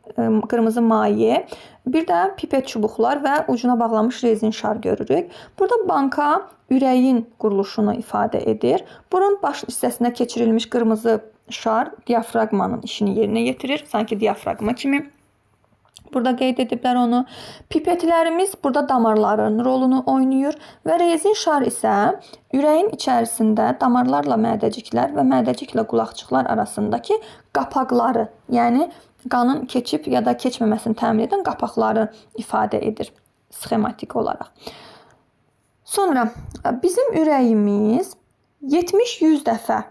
qırmızı maye, bir də pipet çubuqlar və ucuna bağlanmış rezin şar görürük. Burada banka ürəyin quruluşunu ifadə edir. Burun baş hissəsinə keçirilmiş qırmızı şar diafraqmanın işini yerinə yetirir, sanki diafraqma kimi. Burada qeyd ediblər onu. Pipetlərimiz burada damarların rolunu oynayır və rezin şar isə ürəyin içərisində damarlarla mədəciklər və mədəciklə qulaqçıqlar arasındakı qapaqları, yəni qanın keçib ya da keçməməsini təmin edən qapaqları ifadə edir sxematik olaraq. Sonra bizim ürəyimiz 70-100 dəfə,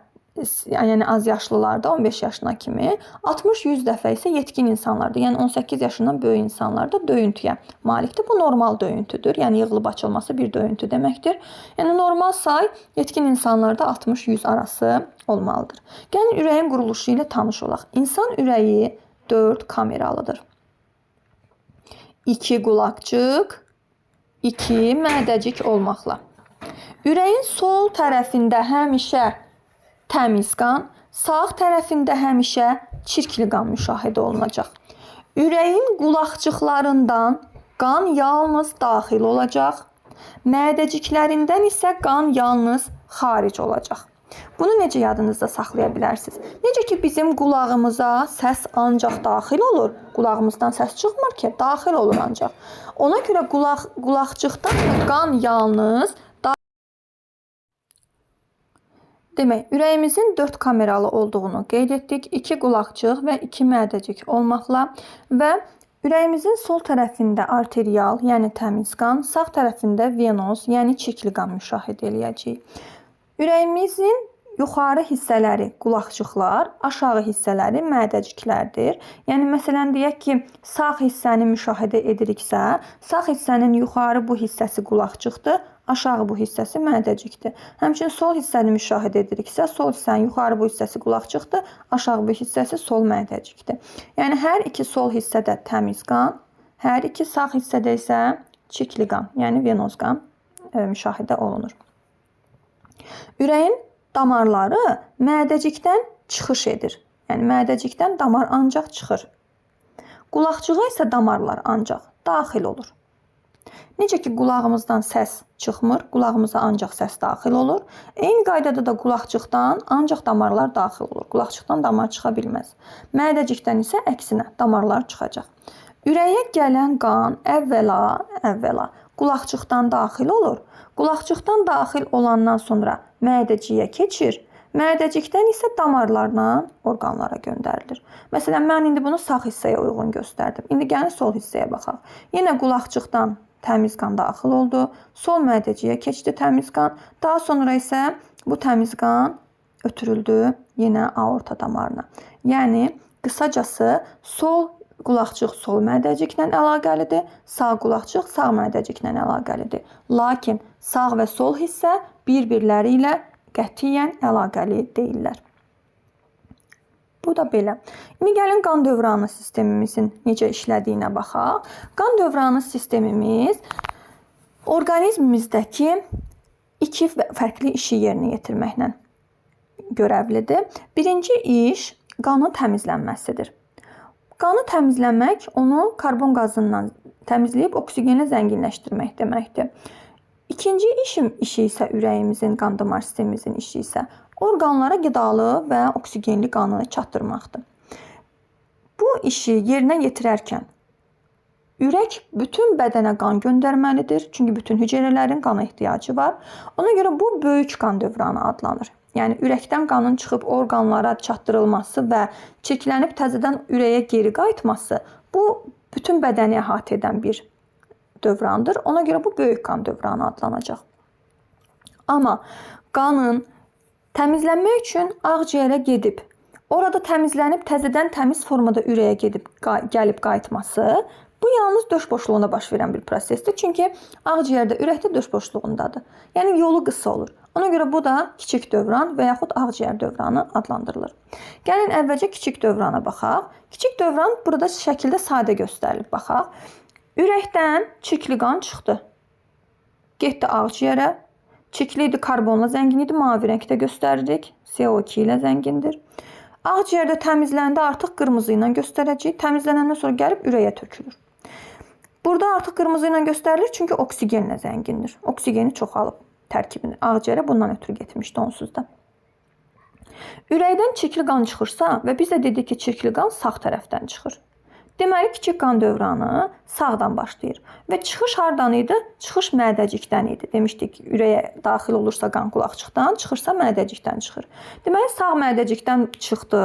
yəni az yaşlılarda 15 yaşına kimi, 60-100 dəfə isə yetkin insanlarda, yəni 18 yaşından böyük insanlarda döyüntüyə malikdir. Bu normal döyüntüdür. Yəni yığılıb açılması bir döyüntü deməkdir. Yəni normal say yetkin insanlarda 60-100 arası olmalıdır. Gəlin ürəyin quruluşu ilə tanış olaq. İnsan ürəyi 4 kameralıdır. 2 qulaqcıq, 2 mədəcik olmaqla. Ürəyin sol tərəfində həmişə təmiz qan, sağ tərəfində həmişə çirkli qan müşahidə olunacaq. Ürəyin qulaqcıqlarından qan yalnız daxil olacaq, mədəciklərindən isə qan yalnız xaric olacaq. Bunu necə yadınızda saxlaya bilərsiniz? Necə ki, bizim qulağımıza səs ancaq daxil olur, qulağımızdan səs çıxmır ki, daxil olur ancaq. Ona görə qulaqcıqdan qan yalnız demək, ürəyimizin 4 kameralı olduğunu qeyd etdik. 2 qulaqcıq və 2 mədəcik olmaqla və ürəyimizin sol tərəfində arterial, yəni təmiz qan, sağ tərəfində venoz, yəni çirkli qan müşahidə eləyəcəyik. Ürəyimizin yuxarı hissələri qulaqcıqlar, aşağı hissələri mədəciklərdir. Yəni, məsələn, deyək ki, sağ hissəni müşahidə ediriksə, sağ hissənin yuxarı bu hissəsi qulaqcıqdır, aşağı bu hissəsi mədəcikdir. Həmçinin sol hissəni müşahidə ediriksə, sol hissənin yuxarı bu hissəsi qulaqcıqdır, aşağı bu hissəsi sol mədəcikdir. Yəni, hər iki sol hissədə təmiz qan, hər iki sağ hissədə isə çirkli qan, yəni venoz qan müşahidə olunur. Ürəyin damarları mədəcikdən çıxış edir. Yəni, mədəcikdən damar ancaq çıxır. Qulaqcığa isə damarlar ancaq daxil olur. Necə ki, qulağımızdan səs çıxmır, qulağımıza ancaq səs daxil olur. Eyni qaydada da qulaqçıqdan ancaq damarlar daxil olur. Qulaqçıqdan damar çıxa bilməz. Mədəcikdən isə əksinə damarlar çıxacaq. Ürəyə gələn qan əvvəla qulaqçıqdan daxil olur. Qulaqçıqdan daxil olandan sonra mədəciyə keçir. Mədəcikdən isə damarlarla orqanlara göndərilir. Məsələn, mən indi bunu sağ hissəyə uyğun göstərdim. İndi gəlin sol hissəyə baxaq. Yenə qulaqçıqdan təmiz qan daxil oldu. Sol mədəciyə keçdi təmiz qan. Daha sonra isə bu təmiz qan ötürüldü yenə aorta damarına. Yəni, qısacası sol qulaqçıq sol mədəciklə əlaqəlidir, sağ qulaqçıq sağ mədəciklə əlaqəlidir. Lakin sağ və sol hissə bir-birləri ilə qətiyyən əlaqəli deyillər. Bu da belə. İndi gəlin qan dövranı sistemimizin necə işlədiyinə baxaq. Qan dövranı sistemimiz orqanizmimizdəki iki fərqli işi yerinə yetirməklə görəvlidir. Birinci iş qanın təmizlənməsidir. Qanı təmizləmək onu karbon qazından təmizləyib oksigenlə zənginləşdirmək deməkdir. İkinci işi isə ürəyimizin, qan damar sistemimizin işi isə orqanlara qidalı və oksigenli qanı çatdırmaqdır. Bu işi yerinə yetirərkən ürək bütün bədənə qan göndərməlidir. Çünki bütün hüceyrələrin qana ehtiyacı var. Ona görə bu böyük qan dövranı adlanır. Yəni ürəkdən qanın çıxıb orqanlara çatdırılması və çirklənib təzədən ürəyə geri qayıtması bu bütün bədəni əhatə edən bir dövrandır. Ona görə bu böyük qan dövranı adlanacaq. Amma qanın təmizlənmək üçün ağciyərə gedib, orada təmizlənib təzədən təmiz formada ürəyə gəlib qayıtması bu yalnız döş boşluğunda baş verən bir prosesdir. Çünki ağciyərdə ürəkdə döş boşluğundadır. Yəni yolu qısa olur. Ona görə bu da kiçik dövran və yaxud ağciyər dövranı adlandırılır. Gəlin əvvəlcə kiçik dövrana baxaq. Kiçik dövran burada şəkildə sadə göstərilib baxaq. Ürəkdən çirkli qan çıxdı. Getdi ağciyərə. Çirkli idi, karbonla zəngin idi, mavi rəngdə göstəririk. CO2 ilə zəngindir. Ağciyərdə təmizləndə artıq qırmızı ilə göstərəcəyik. Təmizlənəndən sonra gəlib ürəyə tökülür. Burada artıq qırmızı ilə göstərilir, çünki oksigenlə zəngindir. Oksigeni çoxalıb tərkibini. Ağciyərə bundan ötürü getmişdi onsuz da. Ürəkdən çirkli qan çıxırsa və biz də dedik ki, çirkli qan sağ tərəfdən çıxır. Deməli, kiçik qan dövranı sağdan başlayır. Və çıxış hardan idi? Çıxış mədəcikdən idi. Demişdik, ürəyə daxil olursa qan qulaqçıqdan, çıxırsa mədəcikdən çıxır. Deməli, sağ mədəcikdən çıxdı,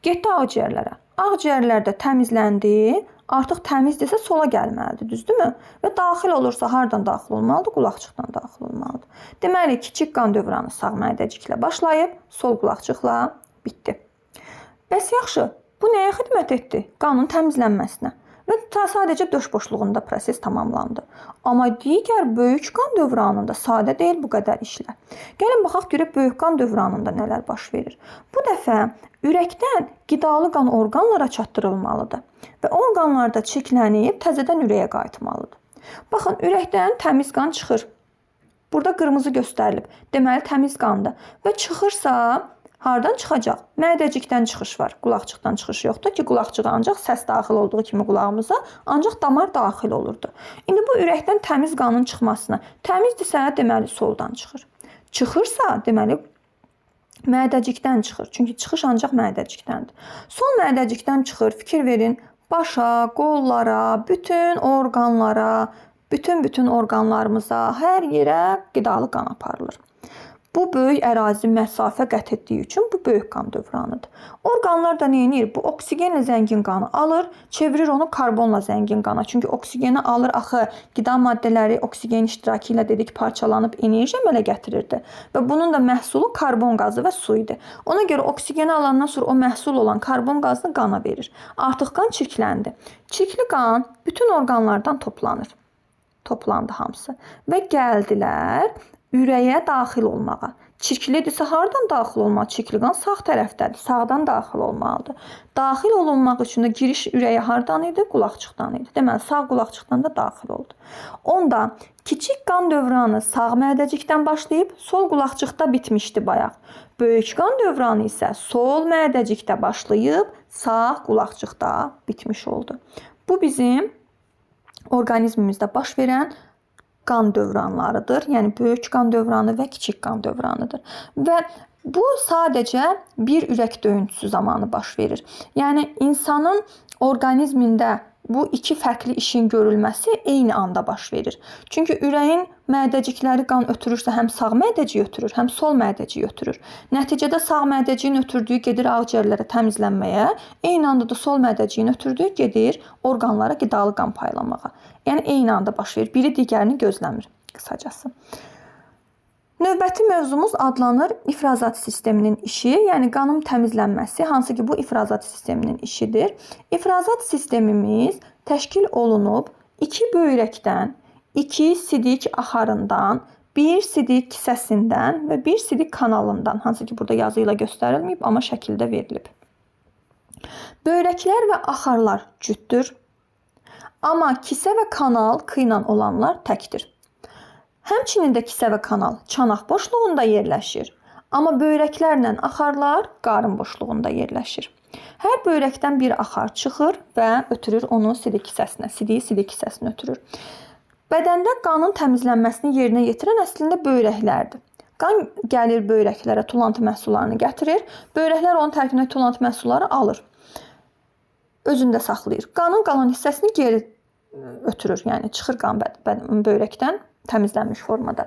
getdi ağciyərlərə. Ağciyərlərdə təmizləndi, artıq təmizdirsə sola gəlməlidir, düzdürmü? Və daxil olursa hardan daxil olmalıdır? Qulaqçıqdan daxil olmalıdır. Deməli, kiçik qan dövranı sağ mədəciklə başlayıb, sol qulaqçıqla bitdi. Bəs yaxşı. Bu nəyə xidmət etdi? Qanın təmizlənməsinə. Və sadəcə döş boşluğunda proses tamamlandı. Amma digər böyük qan dövranında sadə deyil bu qədər işlər. Gəlin baxaq görək böyük qan dövranında nələr baş verir. Bu dəfə ürəkdən qidalı qan orqanlara çatdırılmalıdır və orqanlarda çirklənib təzədən ürəyə qayıtmalıdır. Baxın, ürəkdən təmiz qan çıxır. Burada qırmızı göstərilib. Deməli, təmiz qandır. Və çıxırsa hardan çıxacaq? Mədəcikdən çıxış var. Qulaqçıqdan çıxış yoxdur ki, qulaqçığa ancaq səs daxil olduğu kimi qulağımıza ancaq damar daxil olurdu. İndi bu ürəkdən təmiz qanın çıxmasına, təmizdirsə, deməli soldan çıxır. Çıxırsa, deməli mədəcikdən çıxır. Çünki çıxış ancaq mədəcikdəndir. Sol mədəcikdən çıxır. Fikir verin, başa, qollara, bütün orqanlara, bütün orqanlarımıza, hər yerə qidalı qan aparılır. Bu böyük ərazi məsafə qət etdiyi üçün bu böyük qan dövranıdır. Orqanlar da nə edir? Bu oksigenlə zəngin qanı alır, çevirir onu karbonla zəngin qana. Çünki oksigeni alır, axı qida maddələri oksigen iştirakı ilə dedik parçalanıb enerji əmələ gətirirdi. Və bunun da məhsulu karbon qazı və su idi. Ona görə oksigeni alandan sonra o məhsul olan karbon qazını qana verir. Artıq qan çirkləndi. Çirkli qan bütün orqanlardan toplanır. Toplandı hamısı. Və gəldilər ürəyə daxil olmağa. Çirklidirsə hardan daxil olmalı? Çirkli qan sağ tərəfdədir. Sağdan daxil olmalıdır. Daxil olunmaq üçün də giriş ürəyə hardan idi? Qulaqçıqdan idi. Deməli, sağ qulaqçıqdan da daxil oldu. Onda kiçik qan dövranı sağ mədəcikdən başlayıb sol qulaqçıqda bitmişdi bayaq. Böyük qan dövranı isə sol mədəcikdə başlayıb sağ qulaqçıqda bitmiş oldu. Bu bizim orqanizmimizdə baş verən qan dövranlarıdır. Yəni böyük qan dövranı və kiçik qan dövranıdır. Və bu sadəcə bir ürək döyüntüsü zamanı baş verir. Yəni insanın orqanizmində bu iki fərqli işin görülməsi eyni anda baş verir. Çünki ürəyin mədəcikləri qan ötürürsə həm sağ mədəcik ötürür, həm sol mədəcik ötürür. Nəticədə sağ mədəciyin ötürdüyü gedir ağciyərlərə təmizlənməyə, eyni anda da sol mədəciyin ötürdüyü gedir orqanlara qidalı qan paylamağa. Yəni eyni anda baş verir. Biri digərini gözləmir qısacası. Növbəti mövzumuz adlanır ifrazat sisteminin işi, yəni qanın təmizlənməsi, hansı ki bu ifrazat sisteminin işidir. İfrazat sistemimiz təşkil olunub iki böyrəkdən, iki sidik axarından, bir sidik kisəsindən və bir sidik kanalından, hansı ki burada yazı ilə göstərilməyib, amma şəkildə verilib. Böyrəklər və axarlar cütdür, amma kisə və kanal qıyla olanlar təkdir. Həmçinin də kisə və kanal çanaq boşluğunda yerləşir, amma böyrəklərlə axarlar qarın boşluğunda yerləşir. Hər böyrəkdən bir axar çıxır və ötürür onu sidik kisəsinə, sidiyi sidik kisəsinə ötürür. Bədəndə qanın təmizlənməsini yerinə yetirən əslində böyrəklərdir. Qan gəlir böyrəklərə, tulantı məhsullarını gətirir, böyrəklər onun tərkibində tulantı məhsulları alır, özündə saxlayır. Qanın qalan hissəsini geri ötürür, yəni çıxır qan böyrəkdən təmizlənmiş formada.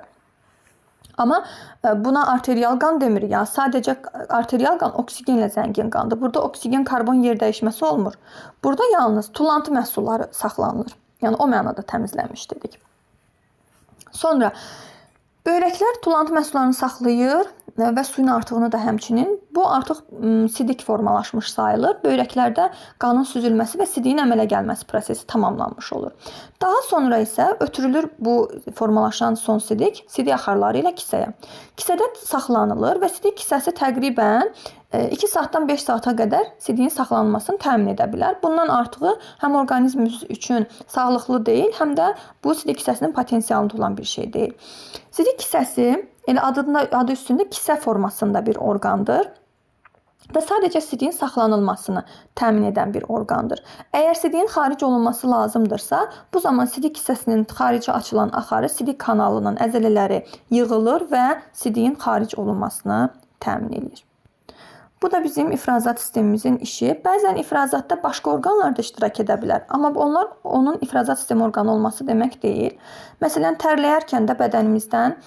Amma buna arterial qan demirik ya. Sadəcə arterial qan oksigenlə zəngin qandır. Burada oksigen karbon yer dəyişməsi olmur. Burada yalnız tulantı məhsulları saxlanılır. Yəni o mənada təmizlənmiş dedik. Sonra böyrəklər tulantı məhsullarını saxlayır və suyun artığını da həmçinin. Bu artıq sidik formalaşmış sayılır. Böyrəklərdə qanın süzülməsi və sidiyin əmələ gəlməsi prosesi tamamlanmış olur. Daha sonra isə ötürülür bu formalaşan son sidik axarları ilə kisəyə. Kisədə saxlanılır və sidik kisəsi təqribən 2 saatdan 5 saata qədər sidiyin saxlanmasını təmin edə bilər. Bundan artığı həm orqanizmimiz üçün sağlıqlı deyil, həm də bu sidik kisəsinin potensialında olan bir şey deyil. Sidik kisəsi elə adı üstündə kisə formasında bir orqandır və sadəcə sidiyin saxlanılmasını təmin edən bir orqandır. Əgər sidiyin xaric olunması lazımdırsa, bu zaman sidik kisəsinin xarici açılan axarı sidik kanalının əzələləri yığılır və sidiyin xaric olunmasını təmin edir. Bu da bizim ifrazat sistemimizin işi. Bəzən ifrazatda başqa orqanlar da iştirak edə bilər. Amma onlar onun ifrazat sistemi orqanı olması demək deyil. Məsələn, tərləyərkən də bədənimizdən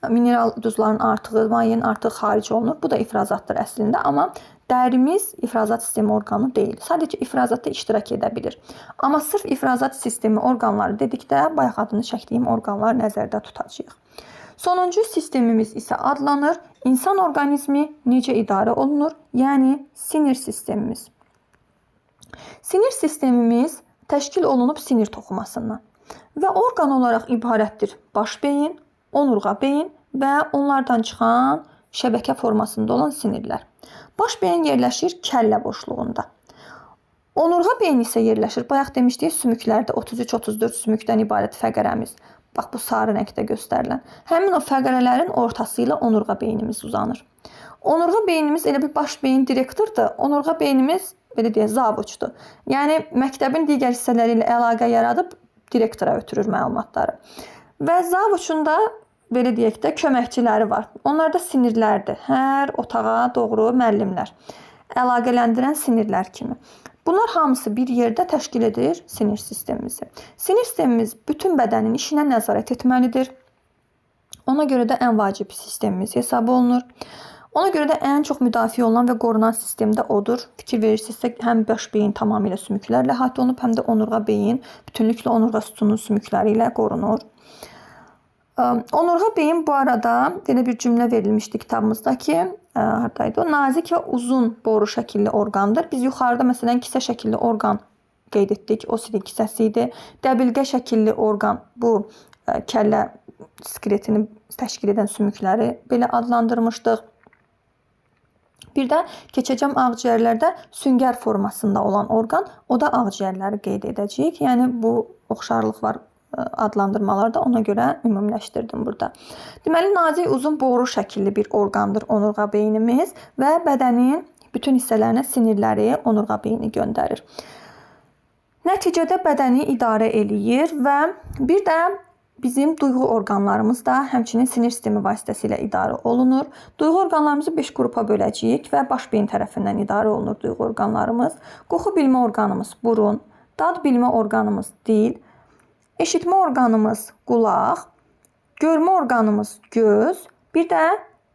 mineral duzların artığı, mayenin artığı xaric olunur. Bu da ifrazatdır əslində. Amma dərimiz ifrazat sistemi orqanı deyil. Sadəcə ifrazatda iştirak edə bilir. Amma sırf ifrazat sistemi orqanları dedikdə bayaq adını çəkdiyim orqanlar nəzərdə tutacağıq. Sonuncu sistemimiz isə adlanır insan orqanizmi necə idarə olunur, yəni sinir sistemimiz. Sinir sistemimiz təşkil olunub sinir toxumasından və orqan olaraq ibarətdir baş beyin, onurğa beyin və onlardan çıxan şəbəkə formasında olan sinirlər. Baş beyin yerləşir kəllə boşluğunda. Onurğa beyin isə yerləşir, bayaq demişdik, sümüklərdə 33-34 sümükdən ibarət fəqərəmiz. Bax, bu sarı rəngdə göstərilən. Həmin o fəqərələrin ortası ilə onurğa beynimiz uzanır. Onurğa beynimiz elə bir baş beyin direktordur. Onurğa beynimiz, belə deyək, zavuçdur. Yəni, məktəbin digər hissələri ilə əlaqə yaradıb direktora ötürür məlumatları. Və zavuçun da, belə deyək də, köməkçiləri var. Onlar da sinirlərdir. Hər otağa doğru müəllimlər. Əlaqələndirən sinirlər kimi. Bunlar hamısı bir yerdə təşkil edir sinir sistemimizi. Sinir sistemimiz bütün bədənin işinə nəzarət etməlidir. Ona görə də ən vacib sistemimiz hesab olunur. Ona görə də ən çox müdafiə olunan və qorunan sistem də odur. Fikir verirsinizsə, həm baş beyin tamamilə sümüklərlə əhatə olunub, həm də onurğa beyin bütünlüklə onurğa sütununun sümükləri ilə qorunur. Onurğa beyin bu arada belə bir cümlə verilmişdi kitabımızda ki, haradaydı o? Nazik və uzun boru şəkilli orqandır. Biz yuxarıda məsələn kisə şəkilli orqan qeyd etdik. O sidik kisəsi idi. Dəbilqə şəkilli orqan bu kəllə skeletini təşkil edən sümükləri belə adlandırmışdıq. Bir də keçəcəm ağciyərlərdə süngər formasında olan orqan, o da ağciyərləri qeyd edəcəyik. Yəni bu oxşarlıq var adlandırmalarda, ona görə ümumiləşdirdim burada. Deməli, nazik uzun boru şəkilli bir orqandır onurğa beynimiz və bədənin bütün hissələrinə sinirləri onurğa beyni göndərir. Nəticədə bədəni idarə eləyir və bir də bizim duyğu orqanlarımız da həmçinin sinir sistemi vasitəsilə idarə olunur. Duyğu orqanlarımızı 5 qrupa böləcəyik və baş beyin tərəfindən idarə olunur duyğu orqanlarımız. Qoxu bilmə orqanımız burun, dad bilmə orqanımız dil, eşitmə orqanımız qulaq, görmə orqanımız göz, bir də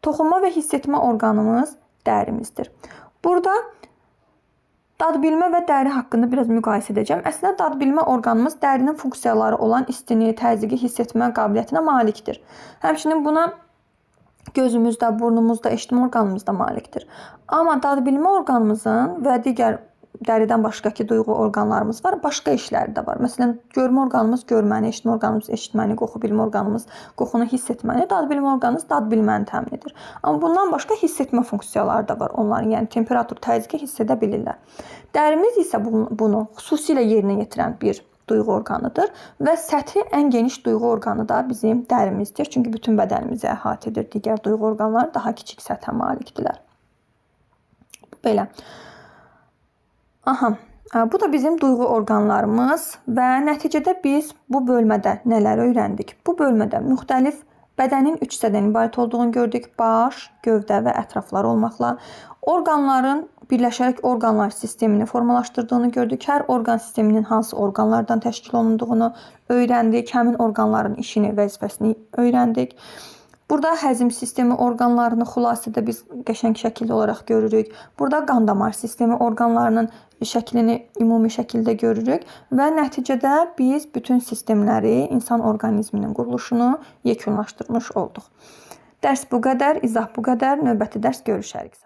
toxunma və hiss etmə orqanımız dərimizdir. Burada dadbilmə və dəri haqqında biraz müqayisə edəcəm. Əslində dadbilmə orqanımız dərinin funksiyaları olan istini, təzyiqi hiss etmə qabiliyyətinə malikdir. Həmçinin buna gözümüzdə, burnumuzda, eşitmə orqanımız da malikdir. Amma dadbilmə orqanımızın və digər dəridən başqaki duyğu orqanlarımız var, başqa işləri də var. Məsələn, görmə orqanımız görməni, eşitmə orqanımız eşitməni, qoxu bilmə orqanımız qoxunu hiss etməni, dad bilmə orqanımız dad bilməni təmin edir. Amma bundan başqa hiss etmə funksiyaları da var onların, yəni temperatur, təzyiqi hiss edə bilirlər. Dərimiz isə bunu xüsusilə yerinə yetirən bir duyğu orqanıdır və səthi ən geniş duyğu orqanı da bizim dərimizdir. Çünki bütün bədənimizi əhatə edir. Digər duyğu orqanları daha kiçik səthə malikdirlər. Belə. Bu da bizim duyğu orqanlarımız və nəticədə biz bu bölmədə nələr öyrəndik? Bu bölmədə müxtəlif bədənin 3 hissədən ibarət olduğunu gördük. Baş, gövdə və ətraflar olmaqla. Orqanların birləşərək orqanlar sistemini formalaşdırdığını gördük. Hər orqan sisteminin hansı orqanlardan təşkil olunduğunu öyrəndik. Həmin orqanların işini, vəzifəsini öyrəndik. Burada həzm sistemi orqanlarını xülasədə biz qəşəng şəkildə olaraq görürük. Burada qan damar sistemi orqanlarının şəklini ümumi şəkildə görürük və nəticədə biz bütün sistemləri, insan orqanizminin quruluşunu yekunlaşdırmış olduq. Dərs bu qədər, izah bu qədər. Növbəti dərs görüşərik.